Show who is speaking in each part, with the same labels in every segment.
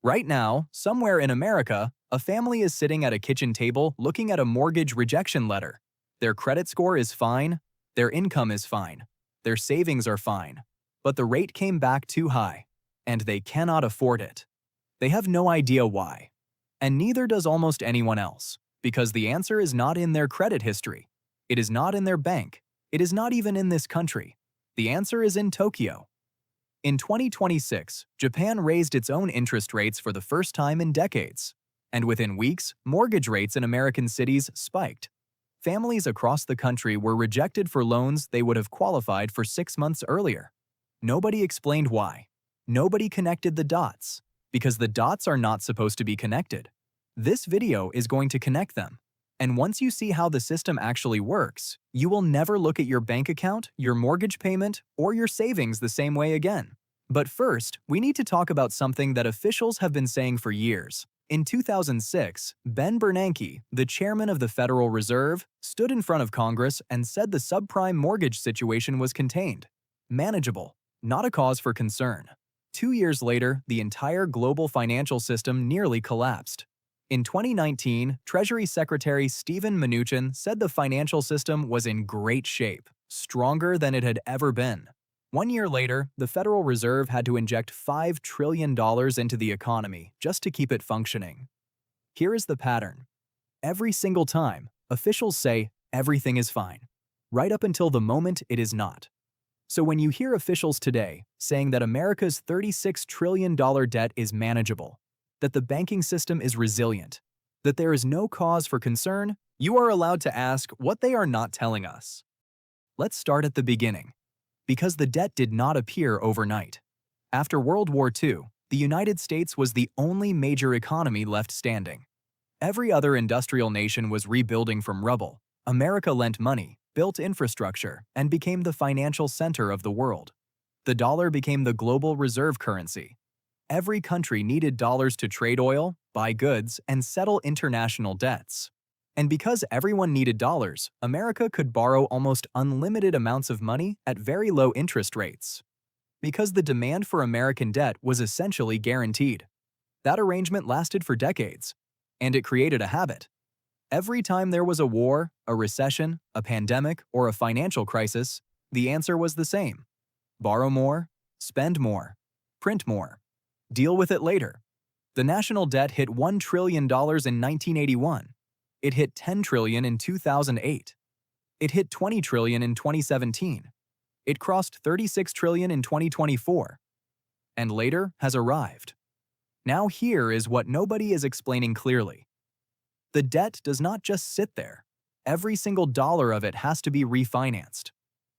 Speaker 1: Right now, somewhere in America, a family is sitting at a kitchen table looking at a mortgage rejection letter. Their credit score is fine, their income is fine, their savings are fine, but the rate came back too high, and they cannot afford it. They have no idea why. And neither does almost anyone else, because the answer is not in their credit history. It is not in their bank. It is not even in this country. The answer is in Tokyo. In 2026, Japan raised its own interest rates for the first time in decades. And within weeks, mortgage rates in American cities spiked. Families across the country were rejected for loans they would have qualified for 6 months earlier. Nobody explained why. Nobody connected the dots, because the dots are not supposed to be connected. This video is going to connect them. And once you see how the system actually works, you will never look at your bank account, your mortgage payment, or your savings the same way again. But first, we need to talk about something that officials have been saying for years. In 2006, Ben Bernanke, the chairman of the Federal Reserve, stood in front of Congress and said the subprime mortgage situation was contained, manageable, not a cause for concern. 2 years later, the entire global financial system nearly collapsed. In 2019, Treasury Secretary Steven Mnuchin said the financial system was in great shape, stronger than it had ever been. 1 year later, the Federal Reserve had to inject $5 trillion into the economy just to keep it functioning. Here is the pattern. Every single time, officials say everything is fine, right up until the moment it is not. So when you hear officials today saying that America's $36 trillion debt is manageable, that the banking system is resilient, that there is no cause for concern, you are allowed to ask what they are not telling us. Let's start at the beginning. Because the debt did not appear overnight. After World War II, the United States was the only major economy left standing. Every other industrial nation was rebuilding from rubble. America lent money, built infrastructure, and became the financial center of the world. The dollar became the global reserve currency. Every country needed dollars to trade oil, buy goods, and settle international debts. And because everyone needed dollars, America could borrow almost unlimited amounts of money at very low interest rates. Because the demand for American debt was essentially guaranteed. That arrangement lasted for decades, and it created a habit. Every time there was a war, a recession, a pandemic, or a financial crisis, the answer was the same. Borrow more, spend more, print more. Deal with it later. The national debt hit $1 trillion in 1981. It hit $10 trillion in 2008. It hit $20 trillion in 2017. It crossed $36 trillion in 2024. And later has arrived. Now here is what nobody is explaining clearly. The debt does not just sit there. Every single dollar of it has to be refinanced.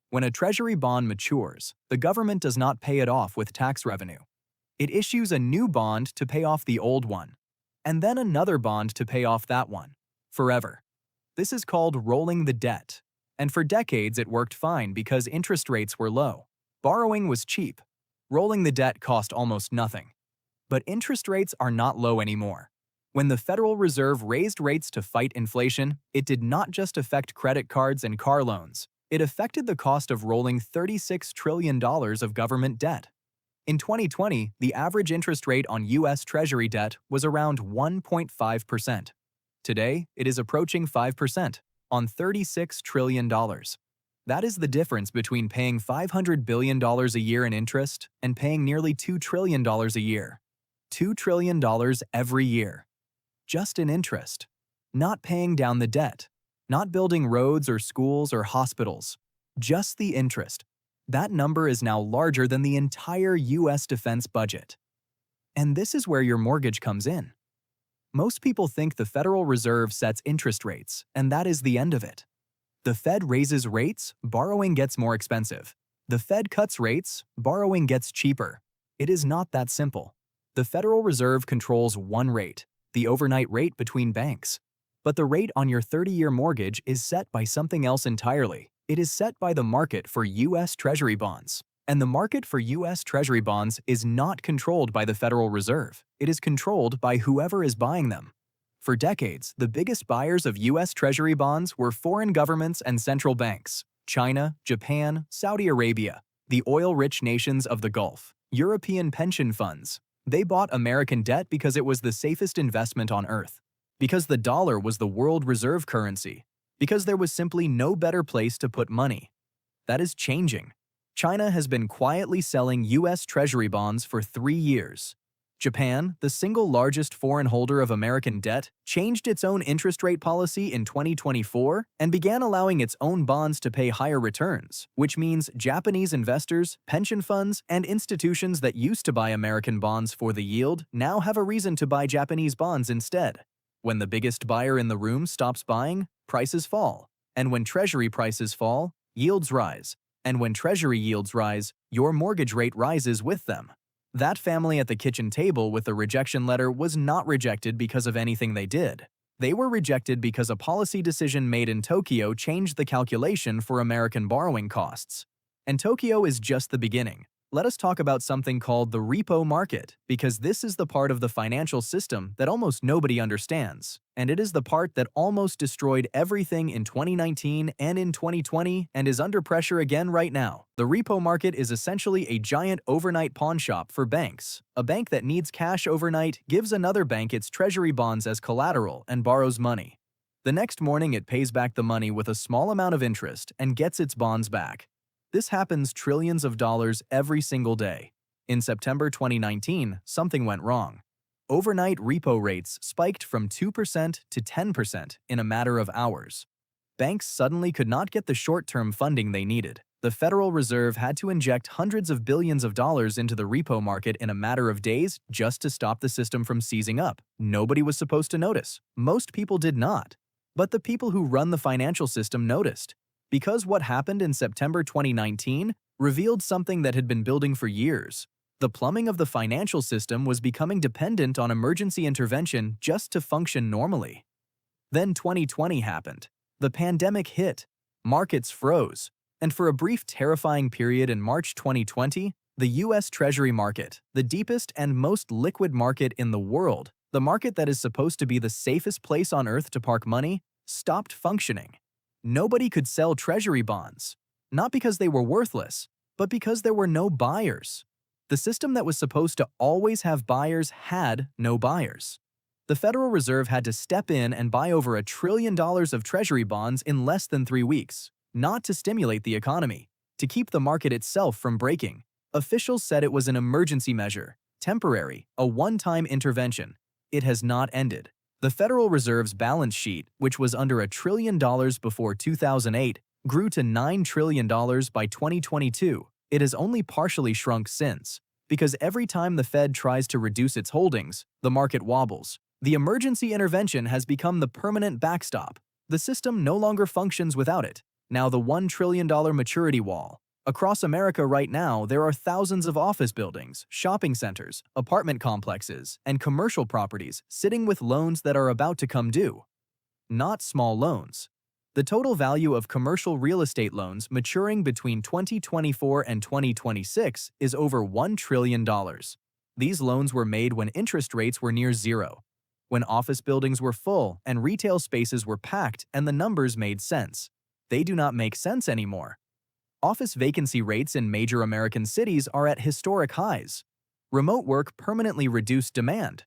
Speaker 1: When a treasury bond matures, the government does not pay it off with tax revenue. It issues a new bond to pay off the old one, and then another bond to pay off that one, forever. This is called rolling the debt, and for decades it worked fine because interest rates were low. Borrowing was cheap. Rolling the debt cost almost nothing. But interest rates are not low anymore. When the Federal Reserve raised rates to fight inflation, it did not just affect credit cards and car loans. It affected the cost of rolling $36 trillion of government debt. In 2020, the average interest rate on U.S. Treasury debt was around 1.5%. Today, it is approaching 5% on $36 trillion. That is the difference between paying $500 billion a year in interest and paying nearly $2 trillion a year. $2 trillion every year. Just in interest. Not paying down the debt. Not building roads or schools or hospitals. Just the interest. That number is now larger than the entire U.S. defense budget. And this is where your mortgage comes in. Most people think the Federal Reserve sets interest rates, and that is the end of it. The Fed raises rates, borrowing gets more expensive. The Fed cuts rates, borrowing gets cheaper. It is not that simple. The Federal Reserve controls one rate, the overnight rate between banks. But the rate on your 30-year mortgage is set by something else entirely. It is set by the market for U.S. Treasury bonds. And the market for U.S. Treasury bonds is not controlled by the Federal Reserve. It is controlled by whoever is buying them. For decades, the biggest buyers of U.S. Treasury bonds were foreign governments and central banks: China, Japan, Saudi Arabia, the oil-rich nations of the Gulf, European pension funds, They bought American debt because it was the safest investment on Earth, because the dollar was the world reserve currency, because there was simply no better place to put money. That is changing. China has been quietly selling U.S. Treasury bonds for 3 years. Japan, the single largest foreign holder of American debt, changed its own interest rate policy in 2024 and began allowing its own bonds to pay higher returns, which means Japanese investors, pension funds, and institutions that used to buy American bonds for the yield now have a reason to buy Japanese bonds instead. When the biggest buyer in the room stops buying, prices fall. And when treasury prices fall, yields rise. And when treasury yields rise, your mortgage rate rises with them. That family at the kitchen table with the rejection letter was not rejected because of anything they did. They were rejected because a policy decision made in Tokyo changed the calculation for American borrowing costs. And Tokyo is just the beginning. Let us talk about something called the repo market, because this is the part of the financial system that almost nobody understands, and it is the part that almost destroyed everything in 2019 and in 2020 and is under pressure again right now. The repo market is essentially a giant overnight pawn shop for banks. A bank that needs cash overnight gives another bank its treasury bonds as collateral and borrows money. The next morning it pays back the money with a small amount of interest and gets its bonds back. This happens trillions of dollars every single day. In September 2019, something went wrong. Overnight repo rates spiked from 2% to 10% in a matter of hours. Banks suddenly could not get the short-term funding they needed. The Federal Reserve had to inject hundreds of billions of dollars into the repo market in a matter of days just to stop the system from seizing up. Nobody was supposed to notice. Most people did not. But the people who run the financial system noticed. Because what happened in September 2019 revealed something that had been building for years. The plumbing of the financial system was becoming dependent on emergency intervention just to function normally. Then 2020 happened. The pandemic hit. Markets froze. And for a brief terrifying period in March 2020, the U.S. Treasury market, the deepest and most liquid market in the world, the market that is supposed to be the safest place on Earth to park money, stopped functioning. Nobody could sell treasury bonds, not because they were worthless, but because there were no buyers. The system that was supposed to always have buyers had no buyers. The Federal Reserve had to step in and buy over $1 trillion of treasury bonds in less than 3 weeks, not to stimulate the economy, to keep the market itself from breaking. Officials said it was an emergency measure, temporary, a one-time intervention. It has not ended. The Federal Reserve's balance sheet, which was under $1 trillion before 2008, grew to $9 trillion by 2022. It has only partially shrunk since, because every time the Fed tries to reduce its holdings, the market wobbles. The emergency intervention has become the permanent backstop. The system no longer functions without it. Now the $1 trillion maturity wall. Across America right now, there are thousands of office buildings, shopping centers, apartment complexes, and commercial properties sitting with loans that are about to come due. Not small loans. The total value of commercial real estate loans maturing between 2024 and 2026 is over $1 trillion. These loans were made when interest rates were near zero, when office buildings were full and retail spaces were packed and the numbers made sense. They do not make sense anymore. Office vacancy rates in major American cities are at historic highs. Remote work permanently reduced demand.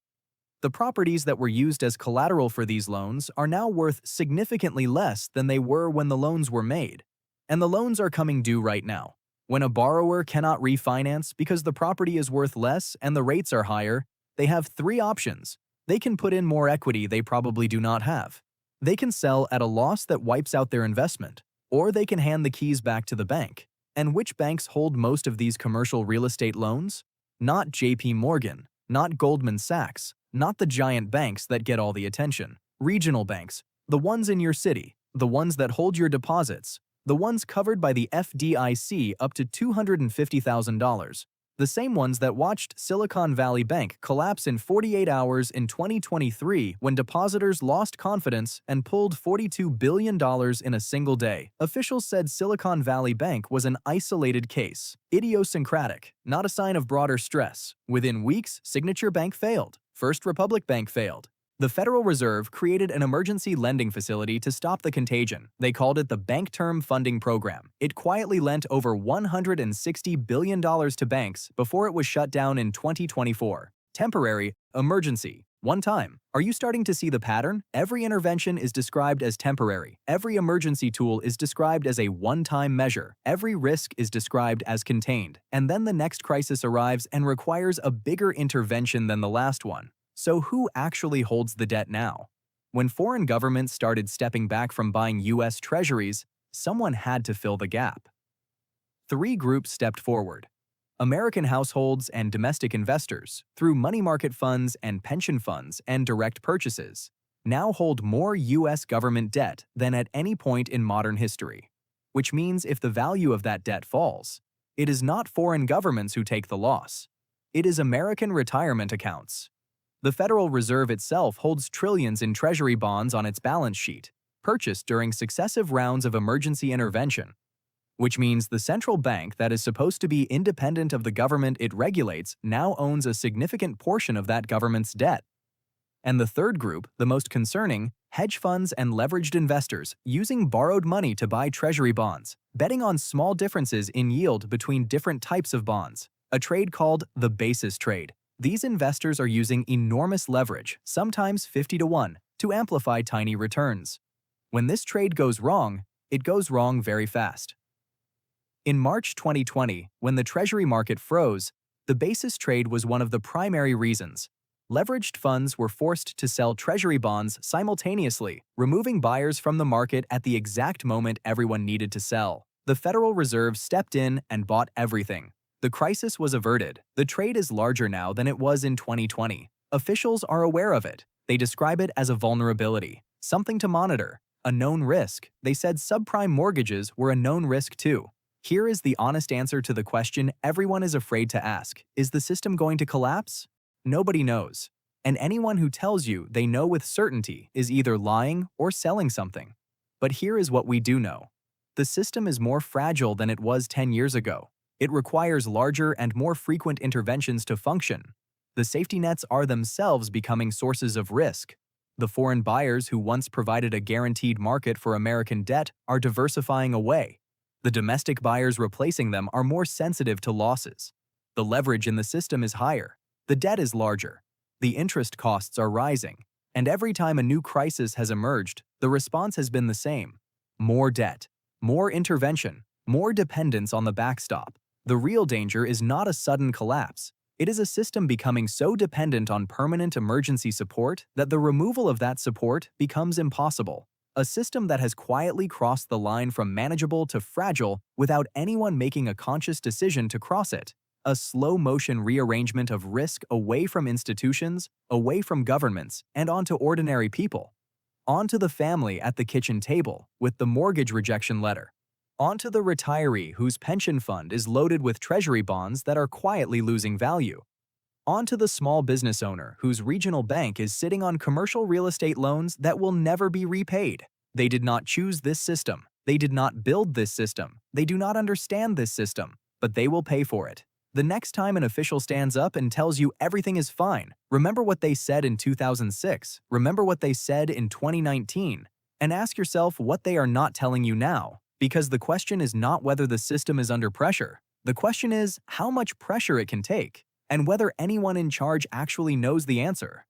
Speaker 1: The properties that were used as collateral for these loans are now worth significantly less than they were when the loans were made. And the loans are coming due right now. When a borrower cannot refinance because the property is worth less and the rates are higher, they have 3 options. They can put in more equity they probably do not have. They can sell at a loss that wipes out their investment. Or they can hand the keys back to the bank. And which banks hold most of these commercial real estate loans? Not JP Morgan, not Goldman Sachs, not the giant banks that get all the attention. Regional banks, the ones in your city, the ones that hold your deposits, the ones covered by the FDIC up to $250,000. The same ones that watched Silicon Valley Bank collapse in 48 hours in 2023 when depositors lost confidence and pulled $42 billion in a single day. Officials said Silicon Valley Bank was an isolated case, idiosyncratic, not a sign of broader stress. Within weeks, Signature Bank failed. First Republic Bank failed. The Federal Reserve created an emergency lending facility to stop the contagion. They called it the Bank Term Funding Program. It quietly lent over $160 billion to banks before it was shut down in 2024. Temporary, emergency, one time. Are you starting to see the pattern? Every intervention is described as temporary. Every emergency tool is described as a one-time measure. Every risk is described as contained. And then the next crisis arrives and requires a bigger intervention than the last one. So who actually holds the debt now? When foreign governments started stepping back from buying US treasuries, someone had to fill the gap. Three groups stepped forward. American households and domestic investors, through money market funds and pension funds and direct purchases, now hold more US government debt than at any point in modern history. Which means if the value of that debt falls, it is not foreign governments who take the loss. It is American retirement accounts. The Federal Reserve itself holds trillions in treasury bonds on its balance sheet, purchased during successive rounds of emergency intervention. Which means the central bank that is supposed to be independent of the government it regulates now owns a significant portion of that government's debt. And the third group, the most concerning, hedge funds and leveraged investors using borrowed money to buy treasury bonds, betting on small differences in yield between different types of bonds, a trade called the basis trade. These investors are using enormous leverage, sometimes 50-to-1, to amplify tiny returns. When this trade goes wrong, it goes wrong very fast. In March 2020, when the treasury market froze, the basis trade was one of the primary reasons. Leveraged funds were forced to sell treasury bonds simultaneously, removing buyers from the market at the exact moment everyone needed to sell. The Federal Reserve stepped in and bought everything. The crisis was averted. The trade is larger now than it was in 2020. Officials are aware of it. They describe it as a vulnerability, something to monitor, a known risk. They said subprime mortgages were a known risk too. Here is the honest answer to the question everyone is afraid to ask. Is the system going to collapse? Nobody knows. And anyone who tells you they know with certainty is either lying or selling something. But here is what we do know. The system is more fragile than it was 10 years ago. It requires larger and more frequent interventions to function. The safety nets are themselves becoming sources of risk. The foreign buyers who once provided a guaranteed market for American debt are diversifying away. The domestic buyers replacing them are more sensitive to losses. The leverage in the system is higher. The debt is larger. The interest costs are rising. And every time a new crisis has emerged, the response has been the same. More debt, more intervention, more dependence on the backstop. The real danger is not a sudden collapse. It is a system becoming so dependent on permanent emergency support that the removal of that support becomes impossible. A system that has quietly crossed the line from manageable to fragile without anyone making a conscious decision to cross it. A slow-motion rearrangement of risk away from institutions, away from governments, and onto ordinary people. Onto the family at the kitchen table with the mortgage rejection letter. Onto the retiree whose pension fund is loaded with treasury bonds that are quietly losing value. Onto the small business owner whose regional bank is sitting on commercial real estate loans that will never be repaid. They did not choose this system. They did not build this system. They do not understand this system, but they will pay for it. The next time an official stands up and tells you everything is fine, remember what they said in 2006, remember what they said in 2019, and ask yourself what they are not telling you now, because the question is not whether the system is under pressure. The question is how much pressure it can take, and whether anyone in charge actually knows the answer.